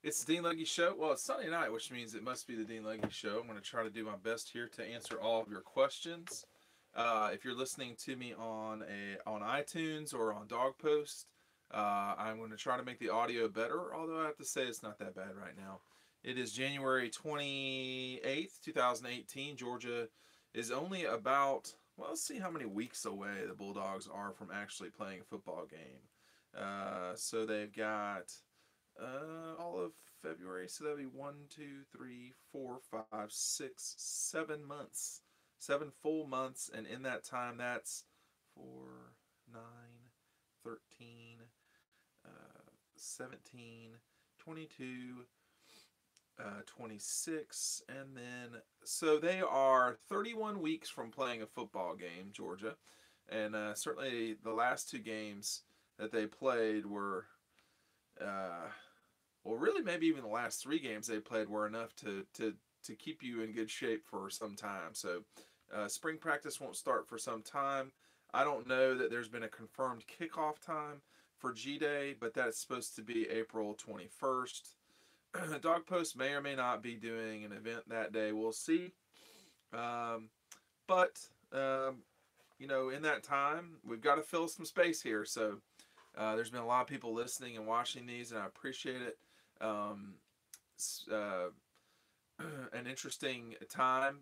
It's the Dean Legge Show. Well, it's Sunday night, which means it must be the Dean Legge Show. I'm going to try to do my best here to answer all of your questions. If you're listening to me on iTunes or on Dog Post, I'm going to try to make the audio better. Although I have to say it's not that bad right now. It is January 28th, 2018. Georgia is only about, well, let's see how many weeks away the Bulldogs are from actually playing a football game. So they've got all of February. So that'd be 1, 2, 3, 4, 5, 6, 7 months. 7 full months. And in that time, that's 4, 9, 13, 17, 22, 26. And then, so they are 31 weeks from playing a football game, Georgia. And certainly the last two games that they played were uh, well, really, maybe even the last three games they played were enough to keep you in good shape for some time. So, spring practice won't start for some time. I don't know that there's been a confirmed kickoff time for G Day, but that's supposed to be April 21st. Dog Post may or may not be doing an event that day. We'll see. Um, but, in that time, we've got to fill some space here. So, there's been a lot of people listening and watching these, and I appreciate it. Um, uh, an interesting time.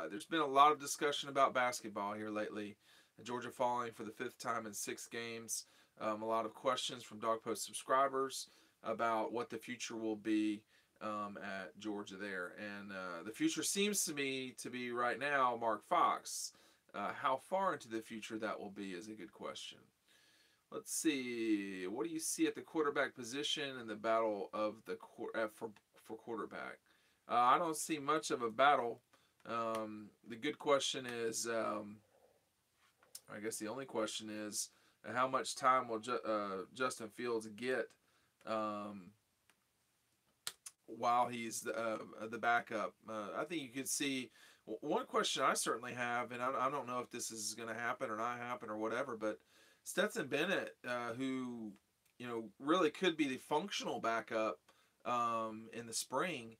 There's been a lot of discussion about basketball here lately. Georgia falling for the fifth time in 6 games. A lot of questions from Dog Post subscribers about what the future will be at Georgia there. And the future seems to me to be right now Mark Fox. How far into the future that will be is a good question. Let's see. What do you see at the quarterback position in the battle of the for quarterback? I don't see much of a battle. The good question is, I guess the only question is, how much time will Justin Fields get um, while he's the backup? I think you could see. One question I certainly have, and I don't know if this is going to happen or not happen or whatever, but Stetson Bennett, who really could be the functional backup in the spring,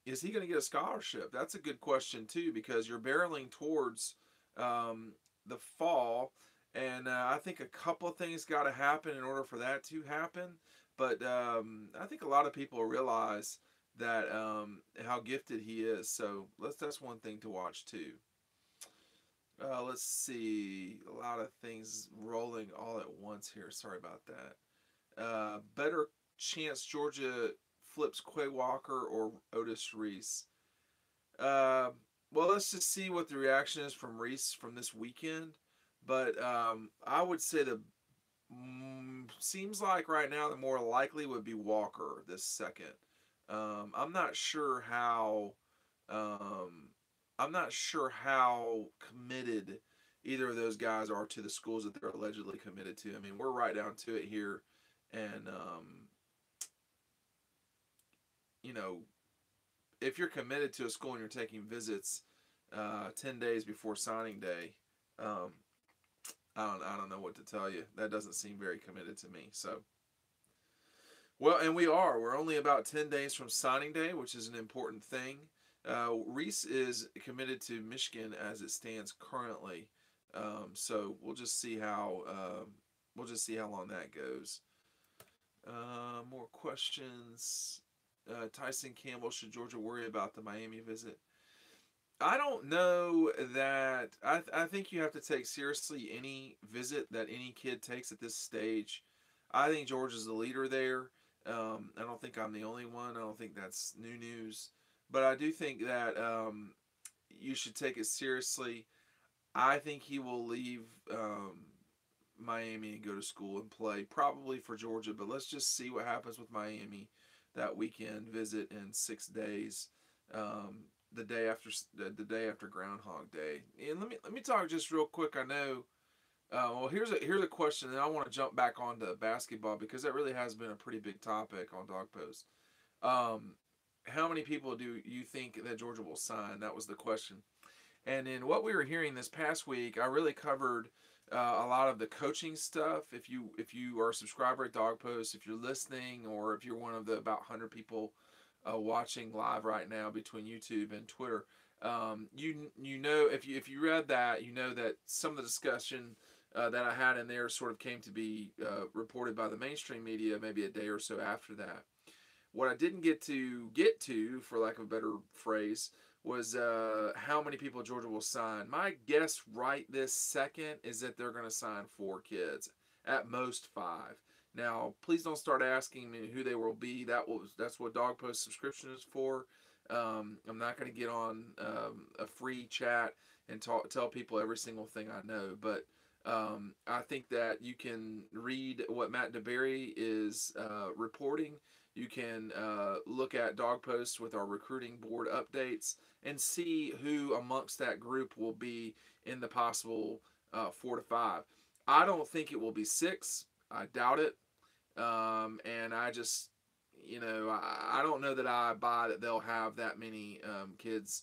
is he going to get a scholarship? That's a good question too, because you're barreling towards the fall, and I think a couple of things got to happen in order for that to happen. But I think a lot of people realize that how gifted he is. So that's one thing to watch too. Let's see. A lot of things rolling all at once here. Sorry about that. Better chance Georgia flips Quay Walker or Otis Reese. Uh, well, let's just see what the reaction is from Reese from this weekend. But I would say the seems like right now the more likely would be Walker this second. I'm not sure how. Um, I'm not sure how committed either of those guys are to the schools that they're allegedly committed to. I mean, we're right down to it here, and you know, if you're committed to a school and you're taking visits 10 days before signing day, um, I don't know what to tell you. That doesn't seem very committed to me. So, well, and we are. We're only about 10 days from signing day, which is an important thing. Reese is committed to Michigan as it stands currently, so we'll just see how long that goes. More questions. Tyson Campbell, should Georgia worry about the Miami visit? I don't know that. I think you have to take seriously any visit that any kid takes at this stage. I think Georgia's the leader there. I don't think I'm the only one. I don't think that's new news. But I do think that you should take it seriously. I think he will leave Miami and go to school and play, probably for Georgia. But let's just see what happens with Miami that weekend visit in 6 days. The day after Groundhog Day. And let me talk just real quick. I know. Well, here's a question, and I want to jump back onto basketball because that really has been a pretty big topic on Dog Post. Um, how many people do you think that Georgia will sign? That was the question. And in what we were hearing this past week, I really covered a lot of the coaching stuff. If you are a subscriber at Dog Post, if you're listening, or if you're one of the about 100 people watching live right now between YouTube and Twitter, you know, if you read that, you know that some of the discussion that I had in there sort of came to be reported by the mainstream media maybe a day or so after that. What I didn't get to, for lack of a better phrase, was how many people Georgia will sign. My guess right this second is that they're going to sign 4 kids, at most 5. Now, please don't start asking me who they will be. That's what Dog Post subscription is for. I'm not going to get on a free chat and tell people every single thing I know, but I think that you can read what Matt DeBerry is reporting. You can look at Dog Posts with our recruiting board updates and see who amongst that group will be in the possible 4 to 5. I don't think it will be 6. I doubt it. And I just, I don't know that I buy that they'll have that many kids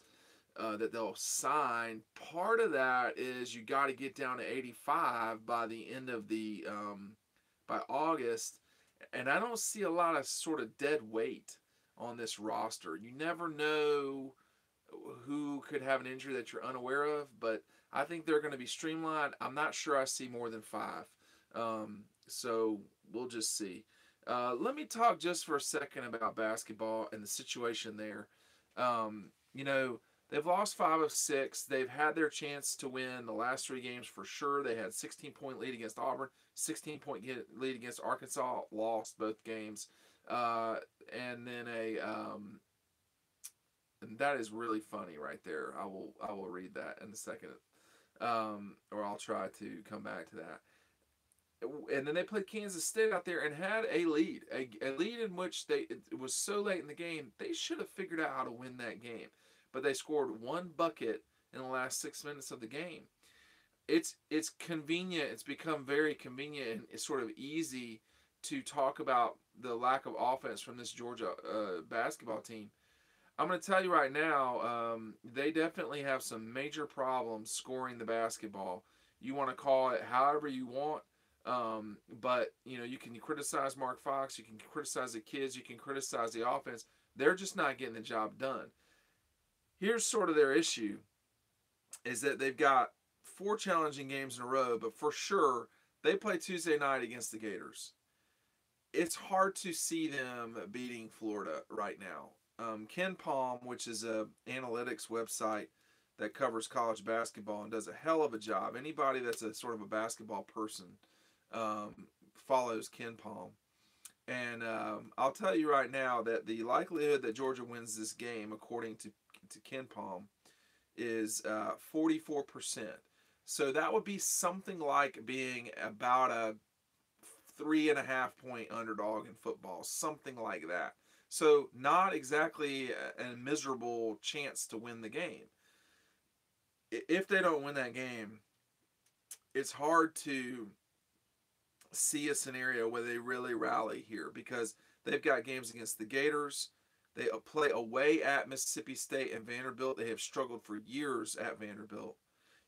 that they'll sign. Part of that is you got to get down to 85 by the end of by August, and I don't see a lot of sort of dead weight on this roster. You never know who could have an injury that you're unaware of, but I think they're going to be streamlined. I'm not sure I see more than 5. So we'll just see. Let me talk just for a second about basketball and the situation there. You know, they've lost 5 of 6. They've had their chance to win the last 3 games for sure. They had 16-point lead against Auburn, 16-point lead against Arkansas, lost both games. And then and that is really funny right there. I will read that in a second, or I'll try to come back to that. And then they played Kansas State out there and had a lead, a lead in which it was so late in the game they should have figured out how to win that game, but they scored 1 bucket in the last 6 minutes of the game. It's convenient. It's become very convenient, and it's sort of easy to talk about the lack of offense from this Georgia basketball team. I'm going to tell you right now, they definitely have some major problems scoring the basketball. You want to call it however you want, but you can criticize Mark Fox, you can criticize the kids, you can criticize the offense. They're just not getting the job done. Here's sort of their issue, is that they've got 4 challenging games in a row, but for sure they play Tuesday night against the Gators. It's hard to see them beating Florida right now. Ken Palm, which is a analytics website that covers college basketball and does a hell of a job. Anybody that's a sort of a basketball person follows Ken Palm. And I'll tell you right now that the likelihood that Georgia wins this game, according to Ken Palm, is 44%. So that would be something like being about a 3.5 point underdog in football, something like that. So not exactly a miserable chance to win the game. If they don't win that game, it's hard to see a scenario where they really rally here, because they've got games against the Gators. They play away at Mississippi State and Vanderbilt. They have struggled for years at Vanderbilt.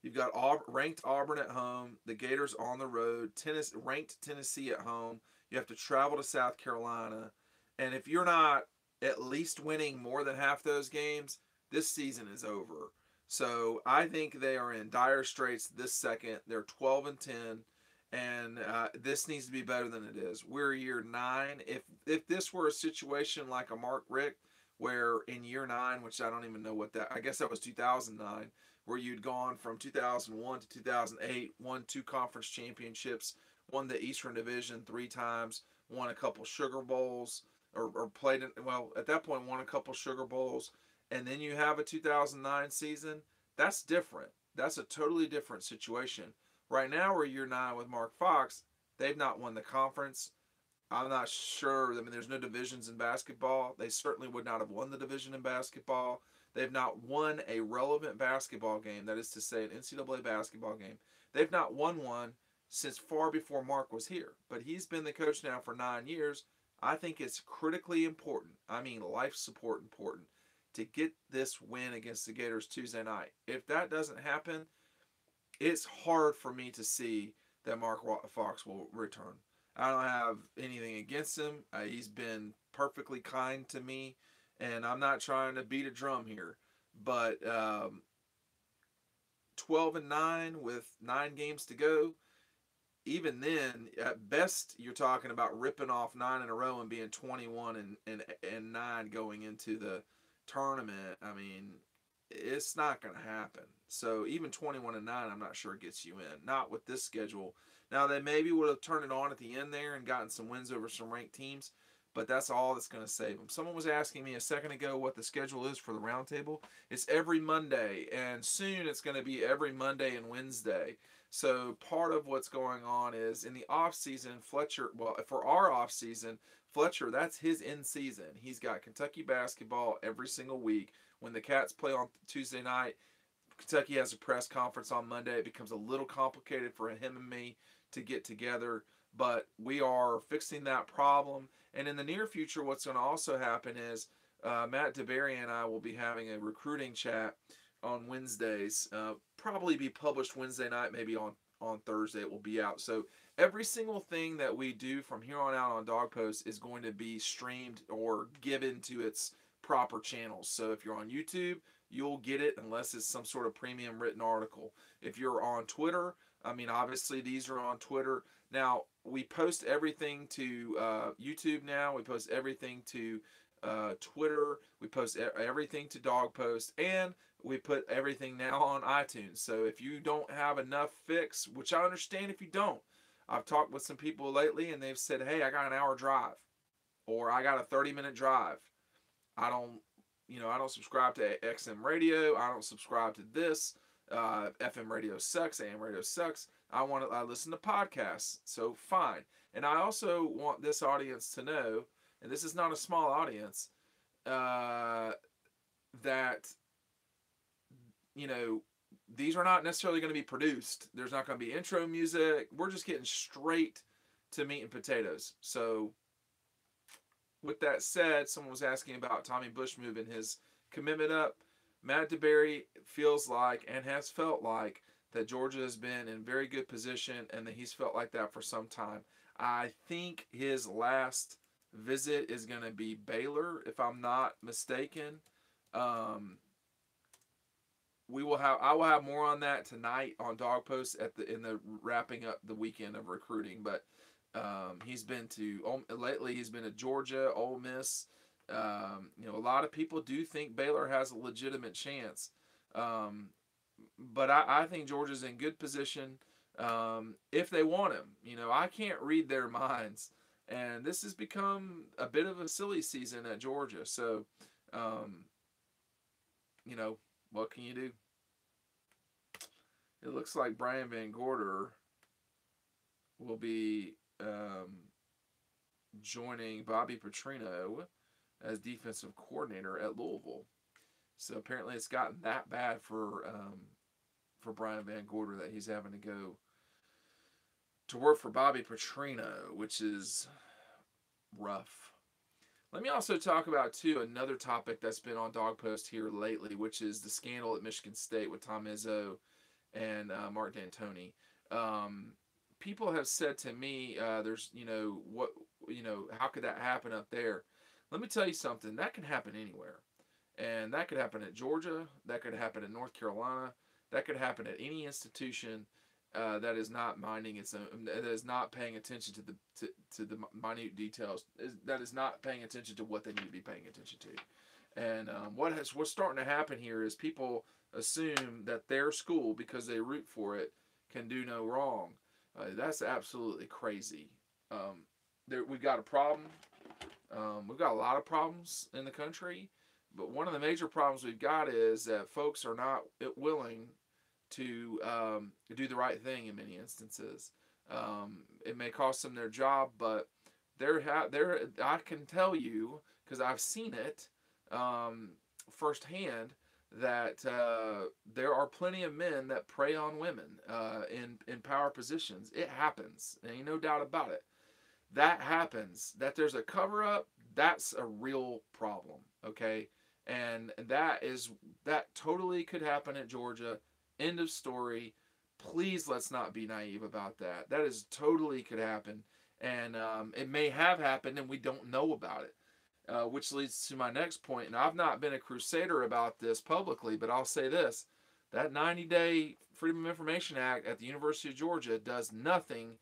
You've got ranked Auburn at home, the Gators on the road, ranked Tennessee at home. You have to travel to South Carolina. And if you're not at least winning more than half those games, this season is over. So I think they are in dire straits this second. They're 12-10, and this needs to be better than it is. We're year 9. If this were a situation like a Mark Richt, where in year 9, which I don't even know what I guess that was 2009, where you'd gone from 2001 to 2008, won 2 conference championships, won the Eastern Division 3 times, won a couple Sugar Bowls, or played in, well, at that point won a couple Sugar Bowls, and then you have a 2009 season, that's different. That's a totally different situation. Right now we're year 9 with Mark Fox. They've not won the conference. I'm not sure. I mean, there's no divisions in basketball. They certainly would not have won the division in basketball. They've not won a relevant basketball game, that is to say an NCAA basketball game. They've not won one since far before Mark was here. But he's been the coach now for 9 years. I think it's critically important, I mean life support important, to get this win against the Gators Tuesday night. If that doesn't happen, it's hard for me to see that Fox will return. I don't have anything against him. He's been perfectly kind to me, and I'm not trying to beat a drum here. But 12-9 with 9 games to go, even then, at best, you're talking about ripping off 9 in a row and being 21 and 9 going into the tournament. I mean, it's not going to happen. So even 21-9, I'm not sure it gets you in. Not with this schedule. Now they maybe would have turned it on at the end there and gotten some wins over some ranked teams, but that's all that's going to save them. Someone was asking me a second ago what the schedule is for the roundtable. It's every Monday, and soon it's going to be every Monday and Wednesday. So part of what's going on is in the off season, Fletcher. Well, for our off season, Fletcher, that's his in season. He's got Kentucky basketball every single week. When the Cats play on Tuesday night, Kentucky has a press conference on Monday. It becomes a little complicated for him and me to get together, but we are fixing that problem. And in the near future, what's going to also happen is Matt DeBerry and I will be having a recruiting chat on Wednesdays. Probably be published Wednesday night, maybe on Thursday it will be out. So every single thing that we do from here on out on Dog Post is going to be streamed or given to its proper channels. So if you're on YouTube, you'll get it unless it's some sort of premium written article. If you're on Twitter, I mean, obviously these are on Twitter. Now, we post everything to YouTube now. We post everything to Twitter. We post everything to Dog Post. And we put everything now on iTunes. So if you don't have enough fix, which I understand if you don't, I've talked with some people lately and they've said, hey, I got an hour drive or I got a 30-minute drive. I don't subscribe to XM radio. I don't subscribe to this. FM radio sucks. AM radio sucks. I listen to podcasts. So fine. And I also want this audience to know, and this is not a small audience, that these are not necessarily going to be produced. There's not going to be intro music. We're just getting straight to meat and potatoes. So with that said, someone was asking about Tommy Bush moving his commitment up. Matt DeBerry feels like and has felt like that Georgia has been in very good position and that he's felt like that for some time. I think his last visit is going to be Baylor, if I'm not mistaken. I will have more on that tonight on Dog Post in the wrapping up the weekend of recruiting. But he's been to Georgia, Ole Miss. A lot of people do think Baylor has a legitimate chance. But I think Georgia's in good position if they want him. I can't read their minds. And this has become a bit of a silly season at Georgia. So, what can you do? It looks like Brian Van Gorder will be joining Bobby Petrino as defensive coordinator at Louisville. So apparently it's gotten that bad for Brian Van Gorder that he's having to go to work for Bobby Petrino, which is rough. Let me also talk about, too, another topic that's been on Dog Post here lately, which is the scandal at Michigan State with Tom Izzo and Mark D'Antoni. People have said to me, how could that happen up there? Let me tell you something. That can happen anywhere. And that could happen at Georgia. That could happen in North Carolina. That could happen at any institution that is not minding its own, that is not paying attention to the minute details, that is not paying attention to what they need to be paying attention to. And what's starting to happen here is people assume that their school, because they root for it, can do no wrong. That's absolutely crazy. We've got a problem. We've got a lot of problems in the country, but one of the major problems we've got is that folks are not willing to do the right thing in many instances. It may cost them their job, but I can tell you, because I've seen it firsthand, that there are plenty of men that prey on women in power positions. It happens. There ain't no doubt about it. That happens. That there's a cover-up, that's a real problem, okay? And that totally could happen at Georgia. End of story. Please, let's not be naive about that. That is totally could happen, and it may have happened, and we don't know about it. Which leads to my next point, and I've not been a crusader about this publicly, but I'll say this: that 90-day Freedom of Information Act at the University of Georgia does nothing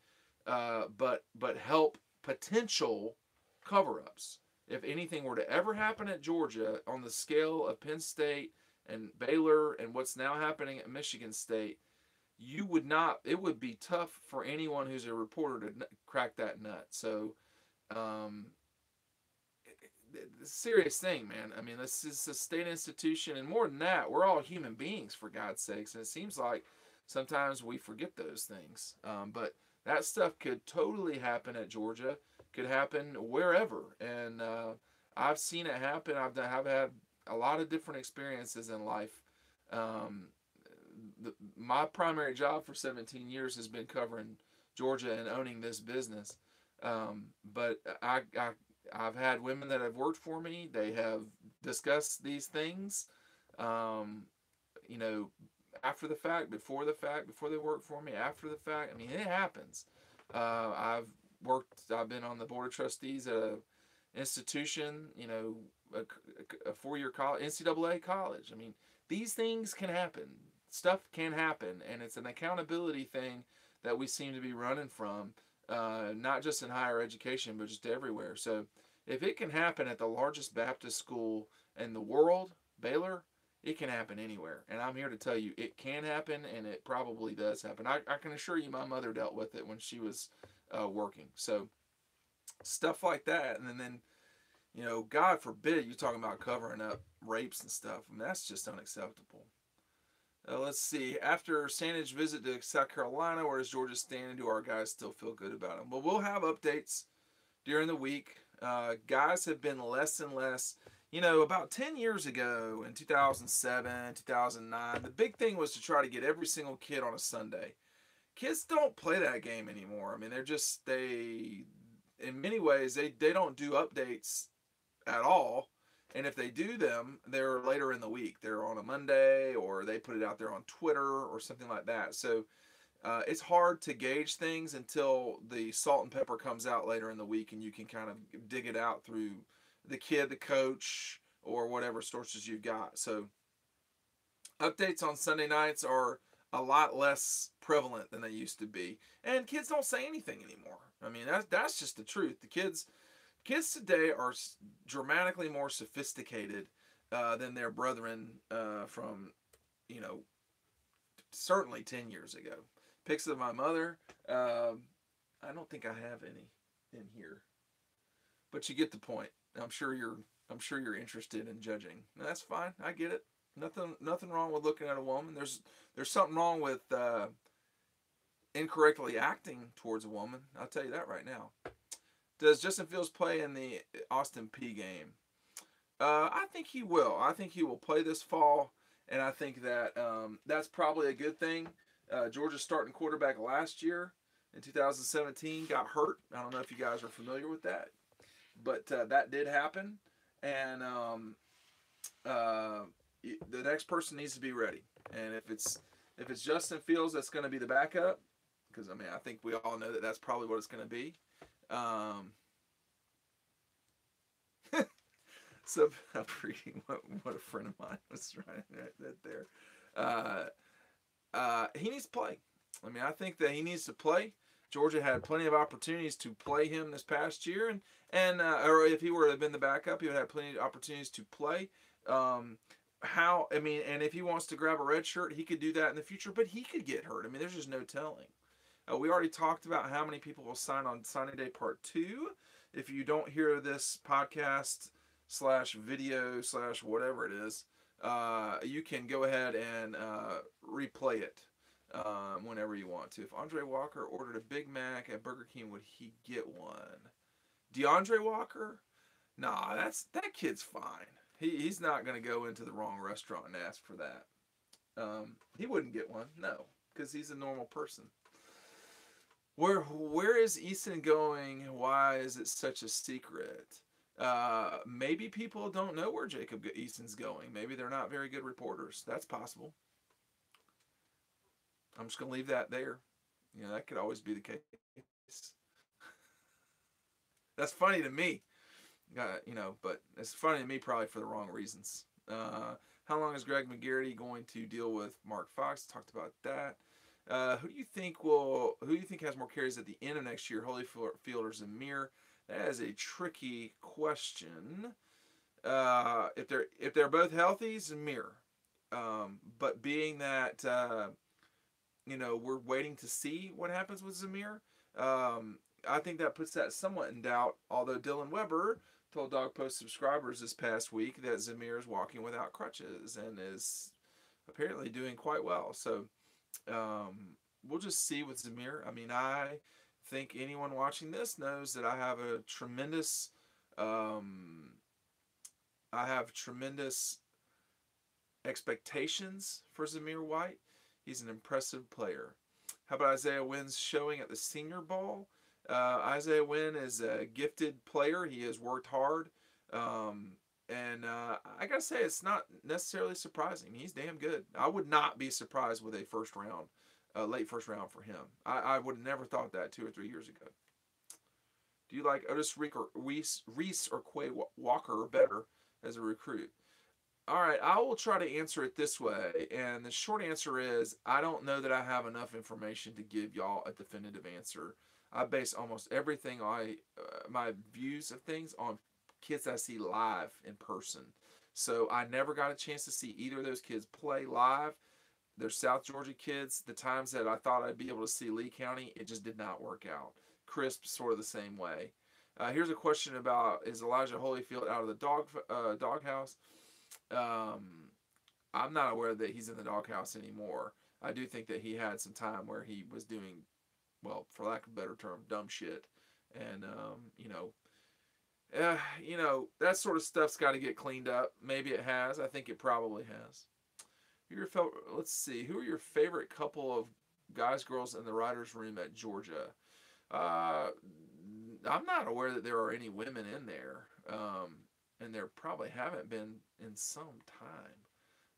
but help potential cover-ups. If anything were to ever happen at Georgia on the scale of Penn State and Baylor and what's now happening at Michigan State, you would not. It would be tough for anyone who's a reporter to crack that nut. So, um, it's a serious thing, man. I mean, this is a state institution, and more than that, we're all human beings, for God's sakes. And it seems like sometimes we forget those things. But that stuff could totally happen at Georgia, could happen wherever. And I've seen it happen. I've had a lot of different experiences in life. My primary job for 17 years has been covering Georgia and owning this business. But I've had women that have worked for me. They have discussed these things, you know, after the fact, before the fact, before they work for me, after the fact. I mean, it happens. I've been on the board of trustees at a institution, you know, a 4-year college, NCAA college. I mean, these things can happen. Stuff can happen, and it's an accountability thing that we seem to be running from, not just in higher education, but just everywhere. So if it can happen at the largest Baptist school in the world, Baylor, it can happen anywhere. And I'm here to tell you it can happen, and it probably does happen. I can assure you my mother dealt with it when she was working. So stuff like that. And then, you know, God forbid you talking about covering up rapes and stuff. I mean, that's just unacceptable. Let's see. After Sandage visit to South Carolina, where does Georgia stand, and do our guys still feel good about him? Well, we'll have updates during the week. Guys have been less and less. You know, about 10 years ago in 2007, 2009, the big thing was to try to get every single kid on a Sunday. Kids don't play that game anymore. I mean, in many ways, they don't do updates at all. And if they do them, they're later in the week. They're on a Monday, or they put it out there on Twitter or something like that. So it's hard to gauge things until the salt and pepper comes out later in the week, and you can kind of dig it out through the kid, the coach, or whatever sources you've got. So updates on Sunday nights are a lot less prevalent than they used to be. And kids don't say anything anymore. I mean, that's just the truth. The kids today are dramatically more sophisticated than their brethren from, you know, certainly 10 years ago. Pics of my mother. I don't think I have any in here, but you get the point. I'm sure you're interested in judging. That's fine. I get it. Nothing wrong with looking at a woman. There's something wrong with incorrectly acting towards a woman. I'll tell you that right now. Does Justin Fields play in the Austin Peay game? I think he will. I think he will play this fall, and I think that that's probably a good thing. Georgia's starting quarterback last year in 2017 got hurt. I don't know if you guys are familiar with that, but that did happen, and the next person needs to be ready. And if it's Justin Fields that's going to be the backup, because I mean I think we all know that that's probably what it's going to be. So I'm reading what a friend of mine was writing right there. He needs to play. I mean, I think that he needs to play. Georgia had plenty of opportunities to play him this past year, and or if he were to have been the backup, he would have plenty of opportunities to play. And if he wants to grab a red shirt, he could do that in the future, but he could get hurt. I mean, there's just no telling. We already talked about how many people will sign on signing day part 2. If you don't hear this podcast /video /whatever it is, you can go ahead and replay it whenever you want to. If Andre Walker ordered a Big Mac at Burger King, would he get one? DeAndre Walker? Nah, that kid's fine. He's not going to go into the wrong restaurant and ask for that. He wouldn't get one, no, because he's a normal person. Where is Easton going? Why is it such a secret? Maybe people don't know where Jacob Easton's going. Maybe they're not very good reporters. That's possible. I'm just going to leave that there. That could always be the case. That's funny to me, but it's funny to me probably for the wrong reasons. How long is Greg McGarity going to deal with Mark Fox? Talked about that. Who do you think has more carries at the end of next year, Holyfield or Zamir? That is a tricky question. If they're both healthy, Zamir. But being that we're waiting to see what happens with Zamir, I think that puts that somewhat in doubt. Although Dylan Weber told Dog Post subscribers this past week that Zamir is walking without crutches and is apparently doing quite well. So we'll just see with Zamir. I mean, I think anyone watching this knows that I have tremendous expectations for Zamir White. He's an impressive player. How about Isaiah Wynn's showing at the Senior Bowl? Isaiah Wynn is a gifted player. He has worked hard. And I got to say, it's not necessarily surprising. He's damn good. I would not be surprised with a late first round for him. I would have never thought that 2 or 3 years ago. Do you like Otis Reese or Quay Walker better as a recruit? All right, I will try to answer it this way. And the short answer is I don't know that I have enough information to give y'all a definitive answer. I base almost everything my views of things on kids I see live in person. So I never got a chance to see either of those kids play live. They're South Georgia kids. The times that I thought I'd be able to see Lee County, it just did not work out. Crisp, sort of the same way. Here's a question about, is Elijah Holyfield out of the doghouse? I'm not aware that he's in the doghouse anymore. I do think that he had some time where he was doing, well, for lack of a better term, dumb shit. And, that sort of stuff's got to get cleaned up. Maybe it has. I think it probably has. Let's see. Who are your favorite couple of guys, girls in the writers' room at Georgia? I'm not aware that there are any women in there. And there probably haven't been in some time,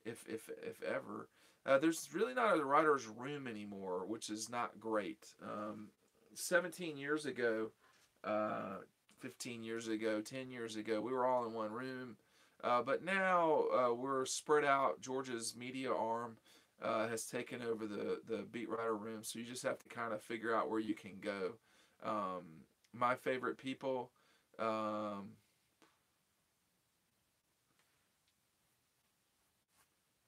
if ever. There's really not a writer's room anymore, which is not great. 17 years ago, 15 years ago, 10 years ago, we were all in one room. But now we're spread out. Georgia's media arm has taken over the beat writer room, so you just have to kind of figure out where you can go. My favorite people...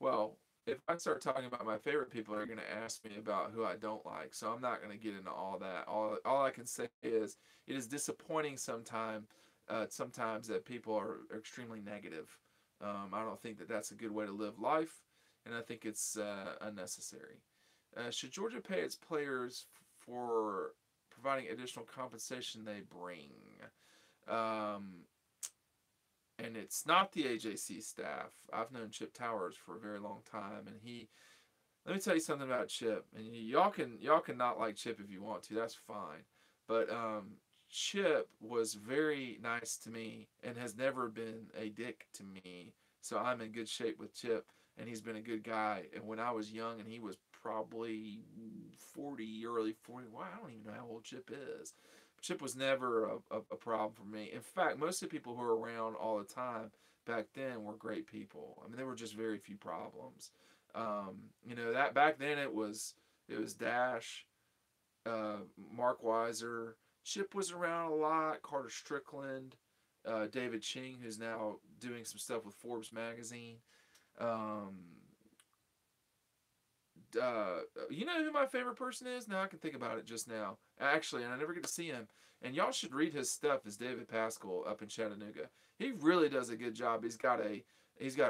Well, if I start talking about my favorite people, they're going to ask me about who I don't like. So I'm not going to get into all that. All I can say is it is disappointing sometimes that people are extremely negative. I don't think that that's a good way to live life, and I think it's unnecessary. Should Georgia pay its players for providing additional compensation they bring? And it's not the AJC staff. I've known Chip Towers for a very long time, and let me tell you something about Chip. And y'all can not like Chip if you want to. That's fine. But Chip was very nice to me and has never been a dick to me. So I'm in good shape with Chip, and he's been a good guy. And when I was young, and he was probably 40, early 40. Well, I don't even know how old Chip is. Chip was never a problem for me. In fact, most of the people who were around all the time back then were great people. I mean, there were just very few problems. That back then it was Dash, Mark Weiser. Chip was around a lot. Carter Strickland, David Ching, who's now doing some stuff with Forbes magazine. You know who my favorite person is? Now I can think about it just now. Actually, and I never get to see him. And y'all should read his stuff. Is David Pascal up in Chattanooga? He really does a good job. He's got a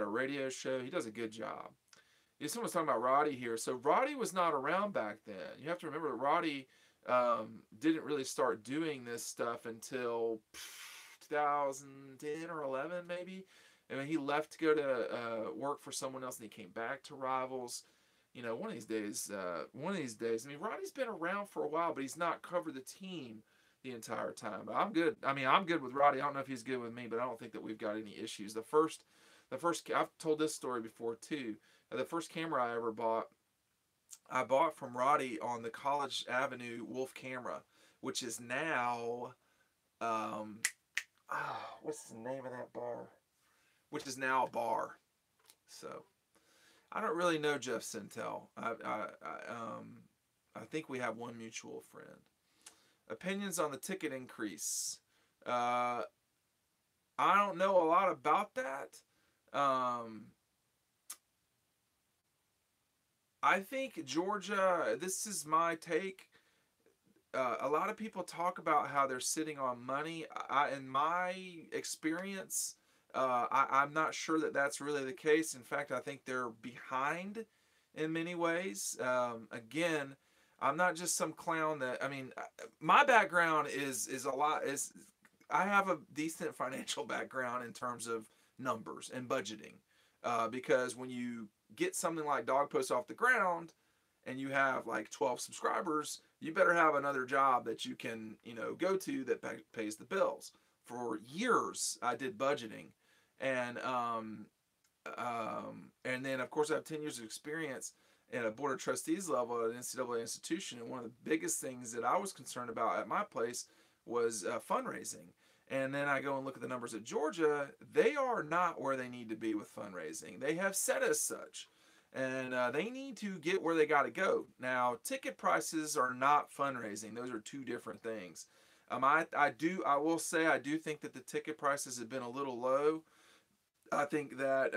radio show. He does a good job. Someone's talking about Roddy here. So Roddy was not around back then. You have to remember that Roddy didn't really start doing this stuff until 2010 or 11 maybe. And when he left to go to work for someone else, and he came back to Rivals. One of these days, I mean, Roddy's been around for a while, but he's not covered the team the entire time. But I'm good. I mean, I'm good with Roddy. I don't know if he's good with me, but I don't think that we've got any issues. The first, I've told this story before too. The first camera I ever bought, I bought from Roddy on the College Avenue Wolf Camera, which is now, what's the name of that bar? Which is now a bar. So I don't really know Jeff Sintel. I think we have one mutual friend. Opinions on the ticket increase. Uh, I don't know a lot about that. Um, I think Georgia. This is my take. A lot of people talk about how they're sitting on money. In my experience, I'm not sure that that's really the case. In fact, I think they're behind in many ways. Again, I'm not just some clown that. I mean, my background is a lot. Is I have a decent financial background in terms of numbers and budgeting, because when you get something like Dog Post off the ground and you have like 12 subscribers, you better have another job that you can, go to that pays the bills. For years, I did budgeting, and and then of course I have 10 years of experience at a board of trustees level at an NCAA institution. And one of the biggest things that I was concerned about at my place was fundraising. And then I go and look at the numbers at Georgia. They are not where they need to be with fundraising. They have said as such. And they need to get where they got to go. Now, ticket prices are not fundraising. Those are two different things. I will say I do think that the ticket prices have been a little low. I think that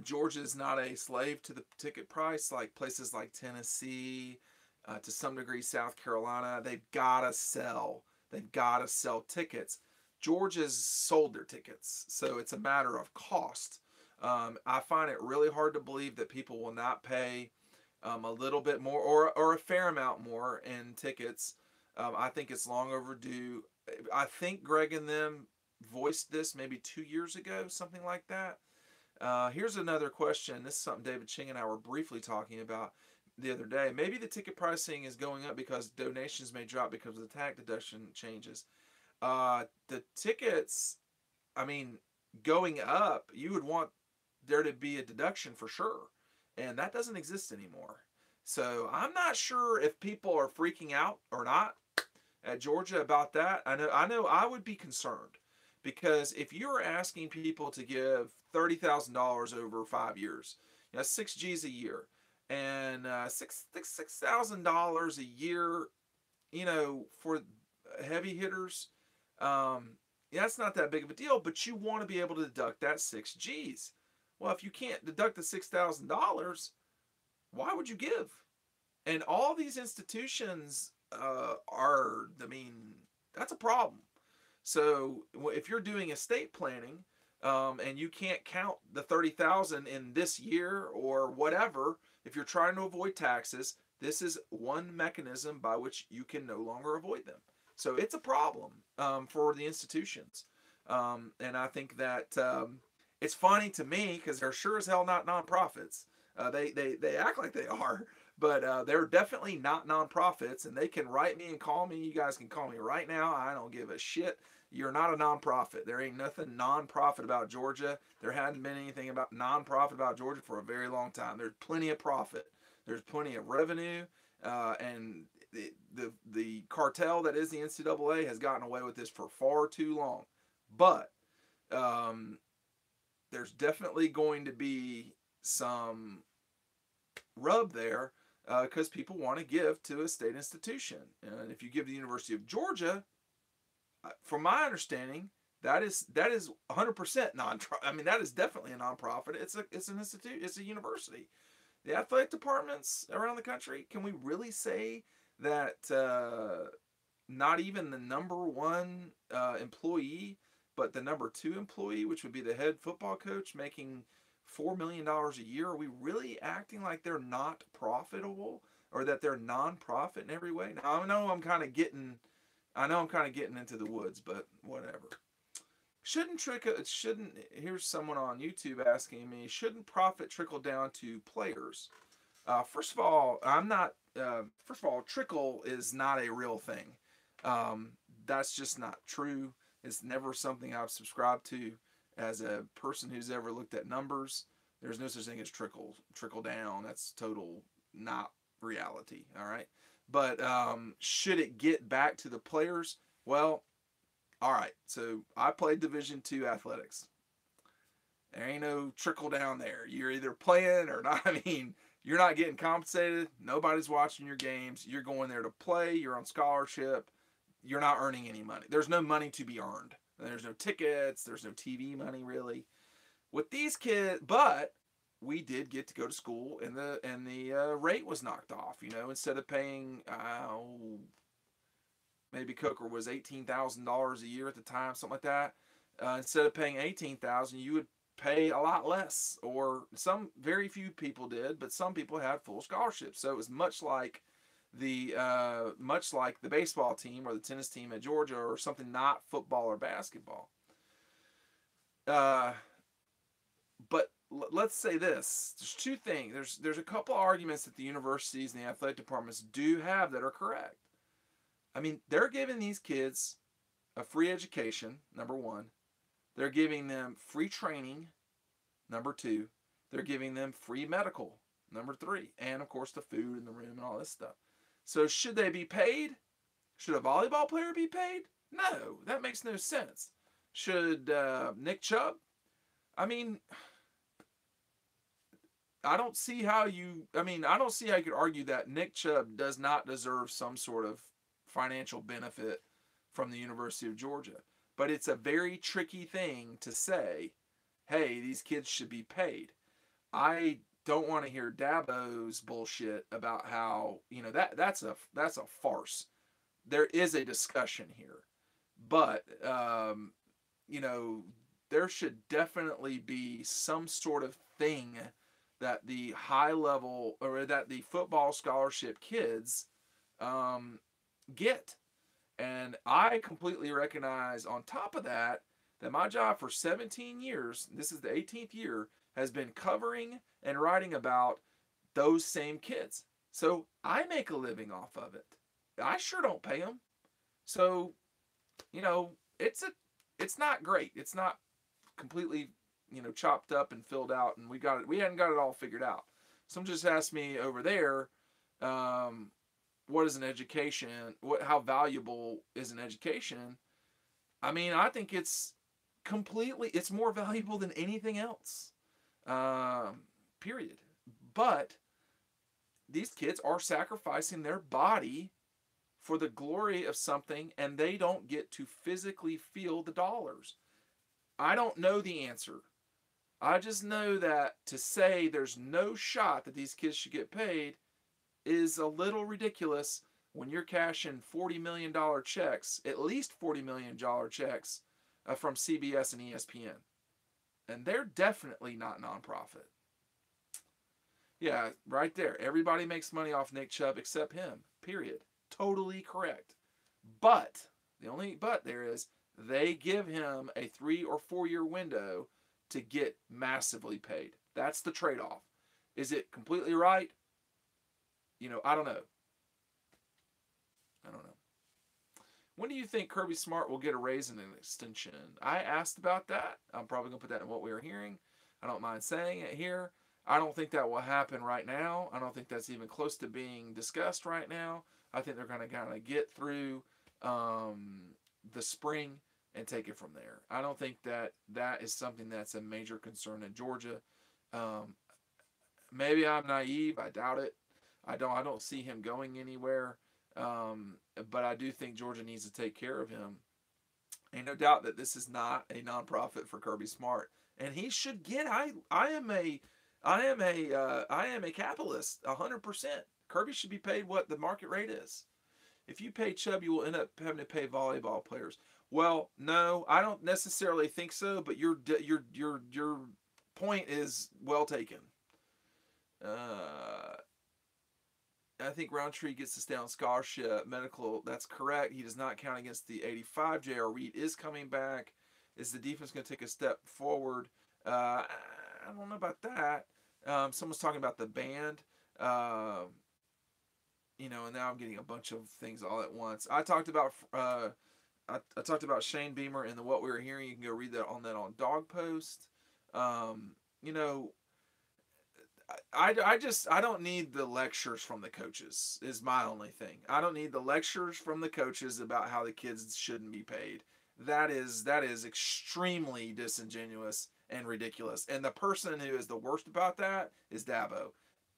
Georgia is not a slave to the ticket price like places like Tennessee, to some degree South Carolina. They've got to sell. They've got to sell tickets. Georgia's sold their tickets, so it's a matter of cost. I find it really hard to believe that people will not pay a little bit more or a fair amount more in tickets. I think it's long overdue. I think Greg and them voiced this maybe 2 years ago, something like that. Here's another question. This is something David Ching and I were briefly talking about the other day. Maybe the ticket pricing is going up because donations may drop because of the tax deduction changes. The tickets, I mean, going up, you would want there to be a deduction for sure. And that doesn't exist anymore. So I'm not sure if people are freaking out or not at Georgia about that. I know I would be concerned, because if you're asking people to give $30,000 over 5 years, that's 6 G's a year, and $6,000 a year, for heavy hitters, that's not that big of a deal. But you want to be able to deduct that 6 G's. Well, if you can't deduct the $6,000, why would you give? And all these institutions I mean, that's a problem. So if you're doing estate planning, and you can't count the 30,000 in this year or whatever, if you're trying to avoid taxes, this is one mechanism by which you can no longer avoid them. So it's a problem for the institutions, and I think that it's funny to me because they're sure as hell not nonprofits. They act like they are, but they're definitely not nonprofits, and they can write me and call me. You guys can call me right now. I don't give a shit. You're not a nonprofit. There ain't nothing nonprofit about Georgia. There hadn't been anything about nonprofit about Georgia for a very long time. There's plenty of profit. There's plenty of revenue, and the cartel that is the NCAA has gotten away with this for far too long. But there's definitely going to be some rub there, because people want to give to a state institution. And if you give the University of Georgia, from my understanding, that is 100% non. I mean, that is definitely a nonprofit. It's an institute. It's a university. The athletic departments around the country. Can we really say that not even the number one employee, but the number two employee, which would be the head football coach, making $4 million a year? Are we really acting like they're not profitable, or that they're non-profit in every way? Now, I know I'm kind of getting into the woods, but whatever. Here's someone on YouTube asking me, shouldn't profit trickle down to players? First of all, trickle is not a real thing. That's just not true. It's never something I've subscribed to as a person who's ever looked at numbers. There's no such thing as trickle down. That's total not reality. All right. But should it get back to the players? Well, all right. So I played Division II athletics. There ain't no trickle down there. You're either playing or not. I mean, you're not getting compensated. Nobody's watching your games. You're going there to play. You're on scholarship. You're not earning any money. There's no money to be earned. There's no tickets. There's no TV money really. With these kids, but we did get to go to school, and the rate was knocked off. Instead of paying, maybe Coker was $18,000 a year at the time, something like that. Instead of paying $18,000, you would pay a lot less, or some very few people did, but some people had full scholarships. So it was much like the baseball team or the tennis team at Georgia, or something not football or basketball. But let's say this: there's two things. There's a couple arguments that the universities and the athletic departments do have that are correct. I mean, they're giving these kids a free education, number one. They're giving them free training, number two. They're giving them free medical, number three. And, of course, the food in the room and all this stuff. So should they be paid? Should a volleyball player be paid? No, that makes no sense. Should Nick Chubb? I mean, I don't see how you could argue that Nick Chubb does not deserve some sort of financial benefit from the University of Georgia. But it's a very tricky thing to say, hey, these kids should be paid. I don't want to hear Dabo's bullshit about how, that's a farce. There is a discussion here. But, there should definitely be some sort of thing that the high level, or that the football scholarship kids get. And I completely recognize, on top of that my job for 17 years, this is the 18th year, has been covering and writing about those same kids. So I make a living off of it. I sure don't pay them. So, it's not great. It's not completely, chopped up and filled out, and we hadn't got it all figured out. Someone just asked me over there, what is an education? How valuable is an education? I mean, I think it's more valuable than anything else. Period. But these kids are sacrificing their body for the glory of something, and they don't get to physically feel the dollars. I don't know the answer. I just know that to say there's no shot that these kids should get paid is a little ridiculous when you're cashing $40 million checks, at least $40 million checks from CBS and ESPN. And they're definitely not nonprofit. Yeah, right there. Everybody makes money off Nick Chubb except him. Period. Totally correct. But, the only but there is, they give him a 3 or 4 year window to get massively paid. That's the trade-off. Is it completely right? I don't know. When do you think Kirby Smart will get a raise and an extension? I asked about that. I'm probably going to put that in what we were hearing. I don't mind saying it here. I don't think that will happen right now. I don't think that's even close to being discussed right now. I think they're going to kind of get through the spring and take it from there. I don't think that is something that's a major concern in Georgia. Maybe I'm naive. I doubt it. I don't see him going anywhere. But I do think Georgia needs to take care of him. Ain't no doubt that this is not a nonprofit for Kirby Smart, and he should get. I am a capitalist 100%. Kirby should be paid what the market rate is. If you pay Chubb, you will end up having to pay volleyball players. Well, no, I don't necessarily think so. But your point is well taken. I think Roundtree gets to stay on scholarship, medical. That's correct. He does not count against the 85. J.R. Reed is coming back. Is the defense going to take a step forward? I don't know about that. Someone's talking about the band. And now I'm getting a bunch of things all at once. I talked about Shane Beamer and what we were hearing. You can go read that on Dog Post. I don't need the lectures from the coaches is my only thing. I don't need the lectures from the coaches about how the kids shouldn't be paid. That is extremely disingenuous and ridiculous. And the person who is the worst about that is Dabo.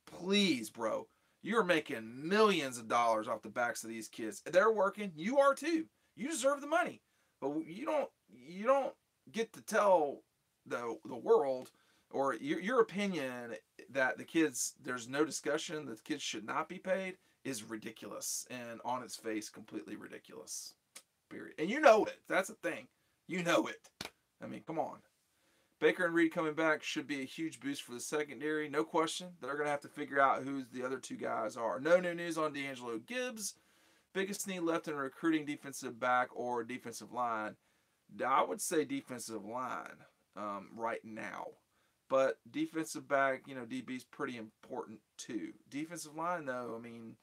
Please, bro, you're making millions of dollars off the backs of these kids. They're working. You are too. You deserve the money, but you don't get to tell the world or your opinion that the kids, there's no discussion that the kids should not be paid is ridiculous and on its face completely ridiculous. Period. And you know it. That's the thing. You know it. I mean, come on. Baker and Reed coming back should be a huge boost for the secondary. No question. They're going to have to figure out who the other two guys are. No new news on D'Angelo Gibbs. Biggest need left in recruiting defensive back or defensive line. I would say defensive line right now. But defensive back, DB is pretty important too. Defensive line, though, I mean,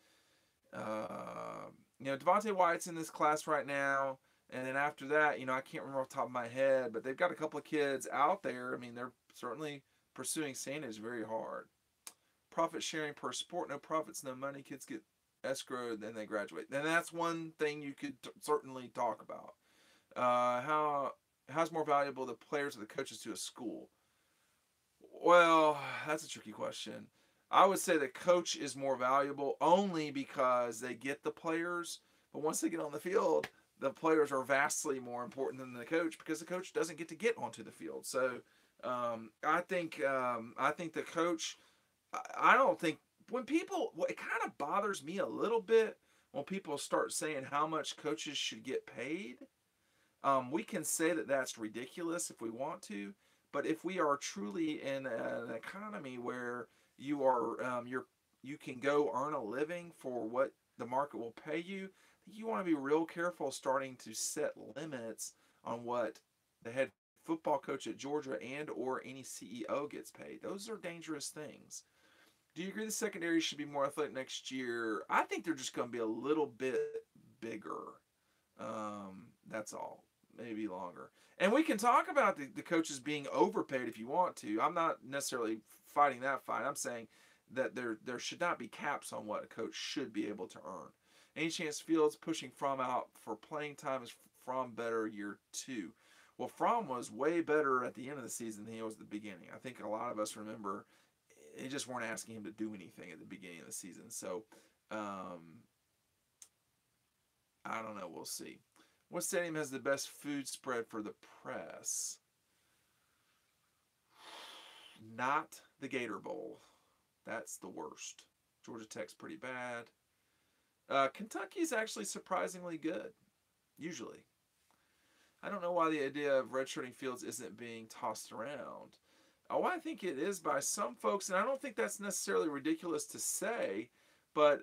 Devontae Wyatt's in this class right now. And then after that, I can't remember off the top of my head, but they've got a couple of kids out there. I mean, they're certainly pursuing Sanders very hard. Profit sharing per sport, no profits, no money. Kids get escrowed, then they graduate. And that's one thing you could certainly talk about. How's more valuable the players or the coaches to a school? Well, that's a tricky question. I would say the coach is more valuable only because they get the players, but once they get on the field, the players are vastly more important than the coach because the coach doesn't get onto the field. So I think the coach. I don't think when people. Well, it kind of bothers me a little bit when people start saying how much coaches should get paid. We can say that that's ridiculous if we want to, but if we are truly in an economy where you can go earn a living for what the market will pay you, you want to be real careful starting to set limits on what the head football coach at Georgia and or any CEO gets paid. Those are dangerous things. Do you agree the secondary should be more athletic next year? I think they're just going to be a little bit bigger. That's all. Maybe longer. And we can talk about the coaches being overpaid if you want to. I'm not necessarily fighting that fight. I'm saying that there should not be caps on what a coach should be able to earn. Any chance Fields pushing Fromm out for playing time is Fromm better year 2? Well, Fromm was way better at the end of the season than he was at the beginning. I think a lot of us remember they just weren't asking him to do anything at the beginning of the season. So, I don't know. We'll see. What stadium has the best food spread for the press? Not the Gator Bowl. That's the worst. Georgia Tech's pretty bad. Kentucky's actually surprisingly good, usually. I don't know why the idea of redshirting Fields isn't being tossed around. Oh, I think it is by some folks, and I don't think that's necessarily ridiculous to say, but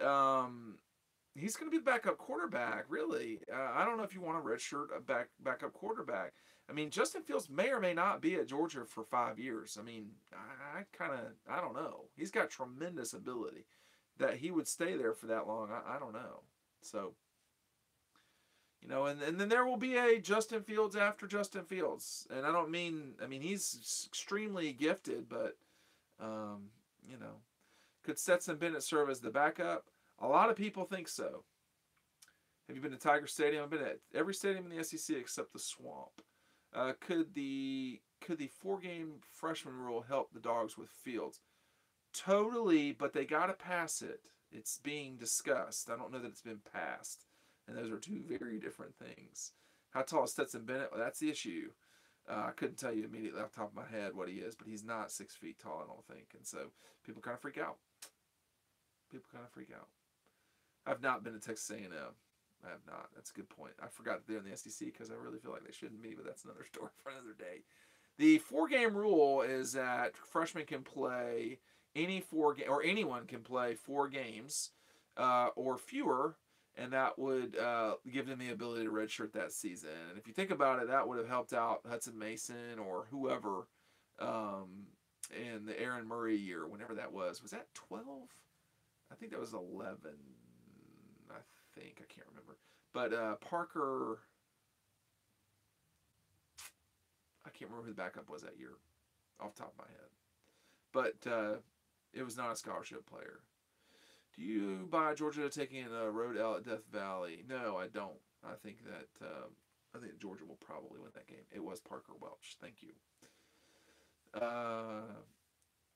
he's going to be the backup quarterback, really. I don't know if you want to redshirt a backup quarterback. I mean, Justin Fields may or may not be at Georgia for 5 years. I mean, I don't know. He's got tremendous ability. That he would stay there for that long, I don't know. So, and then there will be a Justin Fields after Justin Fields. And I mean, he's extremely gifted, but, could Stetson Bennett serve as the backup? A lot of people think so. Have you been to Tiger Stadium? I've been at every stadium in the SEC except the Swamp. Could the 4-game freshman rule help the Dogs with Fields? Totally, but they got to pass it. It's being discussed. I don't know that it's been passed. And those are two very different things. How tall is Stetson Bennett? Well, that's the issue. I couldn't tell you immediately off the top of my head what he is, but he's not 6 feet tall, I don't think. And so people kind of freak out. I've not been to Texas A&M. I have not. That's a good point. I forgot that they're in the SEC because I really feel like they shouldn't be, but that's another story for another day. The 4-game rule is that freshmen can play anyone can play 4 games or fewer, and that would give them the ability to redshirt that season. And if you think about it, that would have helped out Hudson Mason or whoever in the Aaron Murray year, whenever that was. Was that 12? I think that was 11. I can't remember. But Parker, I can't remember who the backup was that year off the top of my head. But It was not a scholarship player. Do you buy Georgia taking a road L at Death Valley? No, I don't. I think Georgia will probably win that game. It was Parker Welch. Thank you. Uh,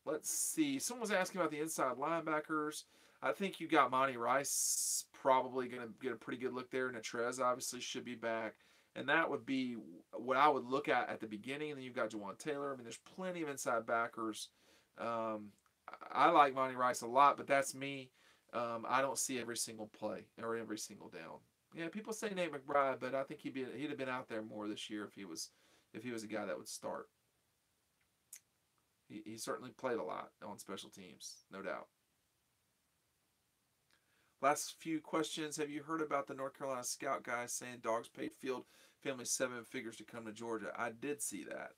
let's see. Someone was asking about the inside linebackers. I think you got Monty Rice probably going to get a pretty good look there. Natrez obviously should be back. And that would be what I would look at the beginning. And then you've got Jawan Taylor. I mean, there's plenty of inside backers. I like Monty Rice a lot, but that's me. I don't see every single play or every single down. Yeah, people say Nate McBride, but I think he'd have been out there more this year if he was a guy that would start. He certainly played a lot on special teams, no doubt. Last few questions. Have you heard about the North Carolina scout guys saying dogs paid field family 7 figures to come to Georgia? I did see that.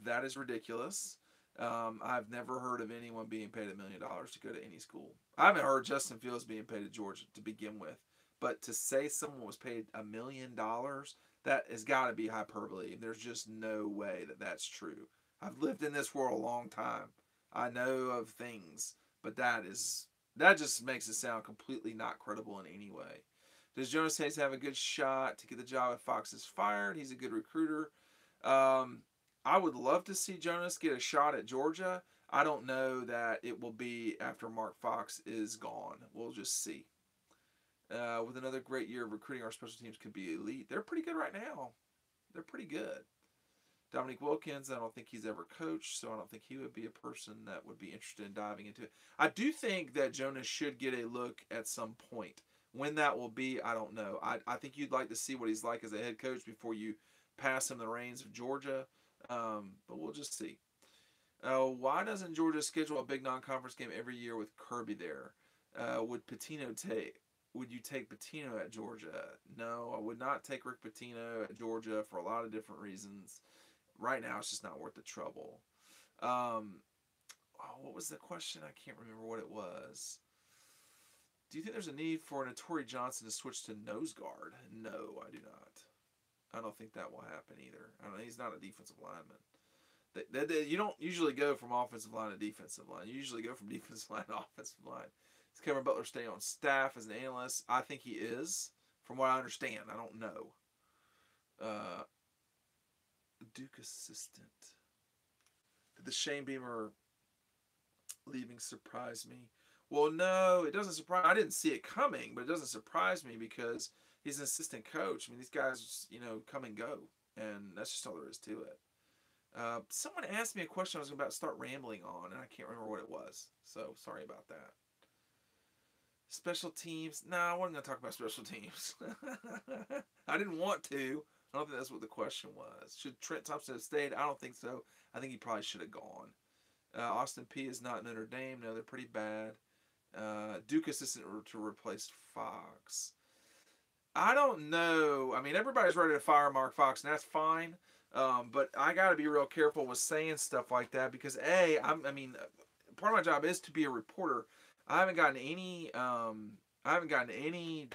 That is ridiculous. I've never heard of anyone being paid $1 million to go to any school. I haven't heard Justin Fields being paid at Georgia to begin with. But to say someone was paid $1 million, that has got to be hyperbole. There's just no way that that's true. I've lived in this world a long time. I know of things, but that just makes it sound completely not credible in any way. Does Jonas Hayes have a good shot to get the job if Fox is fired? He's a good recruiter. I would love to see Jonas get a shot at Georgia. I don't know that it will be after Mark Fox is gone. We'll just see. With another great year of recruiting, our special teams could be elite. They're pretty good right now. They're pretty good. Dominique Wilkins, I don't think he's ever coached, so I don't think he would be a person that would be interested in diving into it. I do think that Jonas should get a look at some point. When that will be, I don't know. I think you'd like to see what he's like as a head coach before you pass him the reins of Georgia, but we'll just see. Why doesn't Georgia schedule a big non-conference game every year with Kirby there? Would you take Pitino at Georgia? No, I would not take Rick Pitino at Georgia for a lot of different reasons. Right now, it's just not worth the trouble. What was the question? I can't remember what it was. Do you think there's a need for an Notori Johnson to switch to nose guard? No, I do not. I don't think that will happen either. I don't know, he's not a defensive lineman. You don't usually go from offensive line to defensive line. You usually go from defensive line to offensive line. Is Kevin Butler staying on staff as an analyst? I think he is, from what I understand. I don't know. Duke assistant. Did the Shane Beamer leaving surprise me? Well, no, it doesn't surprise. I didn't see it coming, but it doesn't surprise me because he's an assistant coach. I mean, these guys, come and go, and that's just all there is to it. Someone asked me a question I was about to start rambling on, and I can't remember what it was. So sorry about that. Special teams? No, I wasn't going to talk about special teams. I didn't want to. I don't think that's what the question was. Should Trent Thompson have stayed? I don't think so. I think he probably should have gone. Austin P is not Notre Dame. No, they're pretty bad. Duke assistant to replace Fox. I don't know. I mean, everybody's ready to fire Mark Fox, and that's fine. But I got to be real careful with saying stuff like that because, part of my job is to be a reporter. I haven't gotten any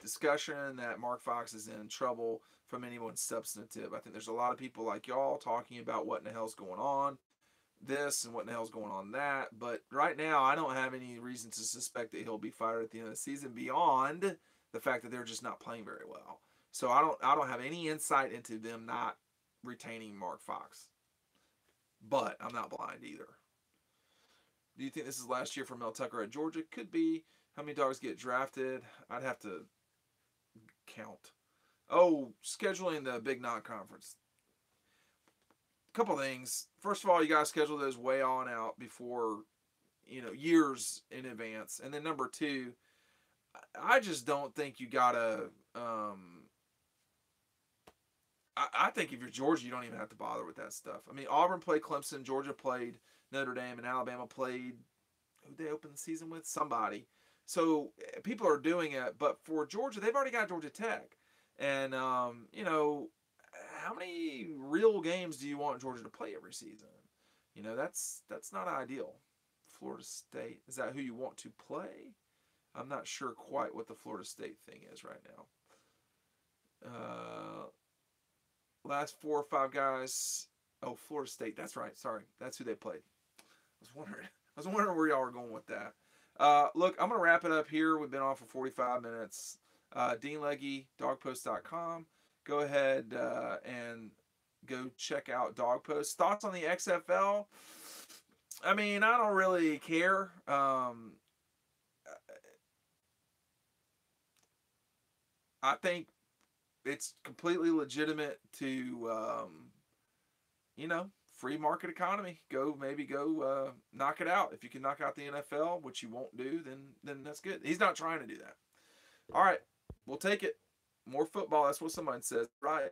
discussion that Mark Fox is in trouble from anyone substantive. I think there's a lot of people like y'all talking about what in the hell's going on this and what in the hell's going on that. But right now, I don't have any reason to suspect that he'll be fired at the end of the season beyond the fact that they're just not playing very well. So I don't have any insight into them not retaining Mark Fox. But I'm not blind either. Do you think this is last year for Mel Tucker at Georgia? Could be. How many dogs get drafted? I'd have to count. Scheduling the big non-conference. A couple things. First of all, you got to schedule those way on out before, years in advance. And then number two, I just don't think you got to... I think if you're Georgia, you don't even have to bother with that stuff. I mean, Auburn played Clemson, Georgia played Notre Dame, and Alabama played... Who'd they open the season with? Somebody. So people are doing it, but for Georgia, they've already got Georgia Tech. And, how many real games do you want Georgia to play every season? That's not ideal. Florida State, is that who you want to play? I'm not sure quite what the Florida State thing is right now. Last 4 or 5 guys. Oh, Florida State. That's right. Sorry. That's who they played. I was wondering. I was wondering where y'all were going with that. Look, I'm going to wrap it up here. We've been on for 45 minutes. Dean Legge, dogpost.com. Go ahead and go check out Dogpost. Thoughts on the XFL? I mean, I don't really care. I think it's completely legitimate to, free market economy. Maybe go knock it out. If you can knock out the NFL, which you won't do, then that's good. He's not trying to do that. All right, we'll take it. More football. That's what somebody says. Right.